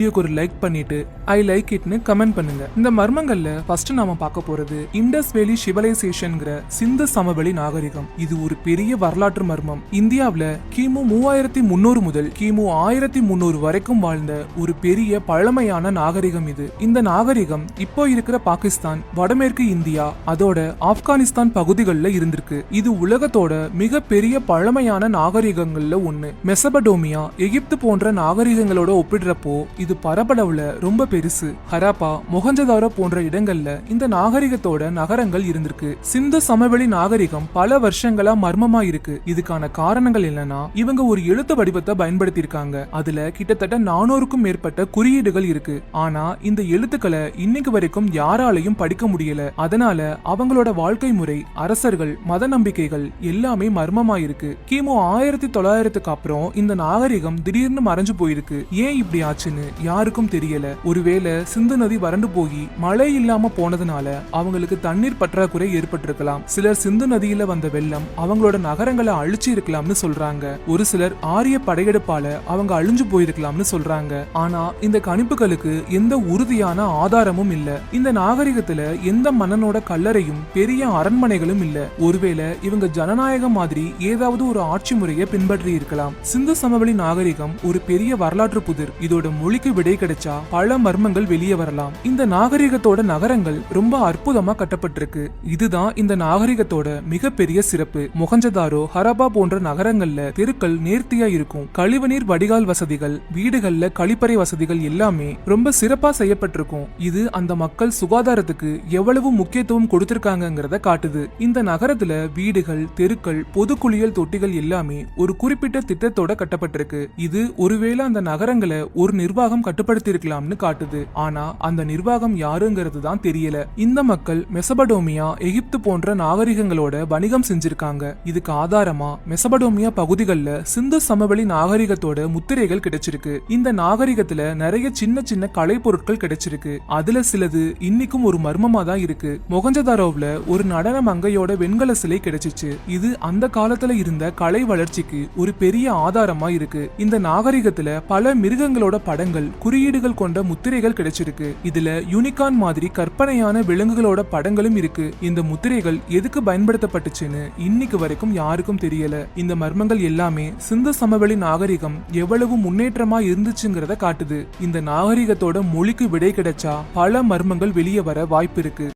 வீடியோக்கு ஒரு லைக் பண்ணிட்டு ஐ லைக் இட்னு கமெண்ட் பண்ணுங்க. இந்த மர்மங்கள்ல ஃபர்ஸ்ட் நாம பார்க்க போறது இண்டஸ் வேலி சிவிலைசேஷன்ங்கிற சிந்து சமவெளி நாகரிகம். இது ஒரு பெரிய வரலாற்று மர்மம். இந்தியாவுல கிமு 3300 முதல் கிமு 1300 வரைக்கும் வாழ்ந்த ஒரு பெரிய பழமையான நாகரிகம் இது. இந்த நாகரிகம் இப்போ இருக்கிற பாகிஸ்தான், வடமேற்கு இந்தியா, அதோட ஆப்கானிஸ்தான் பகுதிகளில் இருந்திருக்கு. இது உலகத்தோட மிக பெரிய பழமையான நாகரிகங்கள்ல ஒண்ணு. மெசபடோமியா, எகிப்து போன்ற நாகரிகங்களோட ஒப்பிடுறப்போ இது பரப்பளவுல ரொம்ப பெருசு. ஹராப்பா, மொஹஞ்சதாரோ போன்ற இடங்கள்ல இந்த நாகரிகத்தோட நகரங்கள் இருந்திருக்கு. சிந்து சமவெளி நாகரிகம் பல வருஷங்களா மர்மமா இருக்கு. இதுக்கான காரணங்கள் என்னன்னா, இவங்க ஒரு எழுத்து வடிவத்தை பயன்படுத்தி இருக்காங்க. அதுல கிட்டத்தட்ட 400க்கும் மேற்பட்ட குறியீடுகள் இருக்கு. ஆனா இந்த எழுத்துக்களை இன்னைக்கு வரைக்கும் யாராலையும் படிக்க முடியல. அதனால அவங்களோட வாழ்க்கை முறை, அரசர்கள், மத நம்பிக்கைகள் எல்லாமே மர்மமா இருக்கு. கிமு 1900க்கு அப்புறம் இந்த நாகரிகம் திடீர்னு மறைஞ்சு போயிருக்கு. ஏன் இப்படி ஆச்சுன்னு யாருக்கும் தெரியல. ஒருவேளை சிந்து நதி வறண்டு போய் மழை இல்லாம போனதுனால அவங்களுக்கு தண்ணீர் பற்றாக்குறை ஏற்பட்டிருக்கலாம். சிலர் சிந்து நதியில வந்த வெள்ளம் அவங்களோட நகரங்களை அழிச்சு இருக்கலாம்னு சொல்றாங்க. ஒரு சிலர் ஆரிய படையெடுப்பால அவங்க அழிஞ்சு போயிருக்கலாம்னு சொல்றாங்க. ஆனா இந்த கணிப்புகளுக்கு எந்த உறுதியான ஆதாரமும் இல்ல. இந்த நாகரிகத்துல எந்த மன்னனோட கல்லறையும் பெரிய அரண்மனைகளும் இல்ல. ஒருவேளை இவங்க ஜனநாயகம் மாதிரி ஏதாவது ஒரு ஆட்சி முறையை பின்பற்றி இருக்கலாம். சிந்து சமவெளி நாகரிகம் ஒரு பெரிய வரலாற்று புதிர். இதோட மொழிக்கு விடை கிடைச்சா பல மர்மங்கள் வெளியே வரலாம். இந்த நாகரிகத்தோட நகரங்கள் ரொம்ப அற்புதமா கட்டப்பட்டிருக்கு. இதுதான் இந்த நாகரிகத்தோட மிகப்பெரிய சிறப்பு. மொஹஞ்சதாரோ, ஹரப்பா போன்ற நகரங்கள்ல தெருக்கள் நேர்த்தியா இருக்கும். கழிவுநீர் வடிகால் வசதிகள், வீடுகள்ல கழிப்பறை வசதிகள் எல்லாமே ரொம்ப சிறப்பா செய்யப்பட்டிருக்கும். இது அந்த மக்கள் சுகாதாரத்துக்கு எவ்வளவு முக்கியத்துவம் கொடுத்திருக்காங்கிறத காட்டுது. இந்த நகரத்துல வீடுகள், தெருக்கள், பொது குளியல் தொட்டிகள் எல்லாமே ஒரு குறிப்பிட்ட திட்டத்தோட கட்டப்பட்டிருக்கு. இது ஒருவேளை அந்த நகரங்களை ஒரு நிர்வாகம் கட்டுப்படுத்தி இருக்கலாம்னு காட்டுது. ஆனா அந்த நிர்வாகம் யாருங்கிறது தான் தெரியல. இந்த மக்கள் மெசபடோமியா, எகிப்து போன்ற நாகரிகங்களோட வணிகம் செஞ்சிருக்காங்க. இதுக்கு ஆதாரமா மெசபடோமியா பகுதிகளில் சிந்து சமவெளி நாகரிகத்தோட முத்திரைகள் கிடைச்சிருக்கு. இந்த நாகரிகத்துல நிறைய சின்ன சின்ன கலை பொருட்கள் கிடைச்சிருக்கு. அதுல சிலது இன்னைக்கும் ஒரு மர்மமா தான் இருக்கு. மொஹஞ்சதாரோவுல ஒரு நடன மங்கையோட வெண்கல சிலை கிடைச்சிச்சு. இது அந்த காலத்துல இருந்த கலை வளர்ச்சிக்கு ஒரு பெரிய ஆதாரமா இருக்கு. இந்த நாகரிகத்துல பல மிருகங்களோட படங்கள், குறியீடுகள் கொண்ட முத்திரைகள் கிடைச்சிருக்கு. இதுல யூனிகான் மாதிரி கற்பனையான விலங்குகளோட படங்களும் இருக்கு. இந்த முத்திரைகள் எதுக்கு பயன்படுத்தப்பட்டுச்சுன்னு இன்னைக்கு வரைக்கும் யாருக்கும் தெரியல. இந்த மர்மங்கள் எல்லாமே சிந்து சமவெளி நாகரிகம் எவ்வளவு முன்னேற்றமா இருந்துச்சுங்கிறத காட்டுது. இந்த நாகரிகத்தோட மொழிக்கு விடை கிடைச்சா பல மர்மங்கள் வெளியே வர வாய்ப்பு இருக்கு.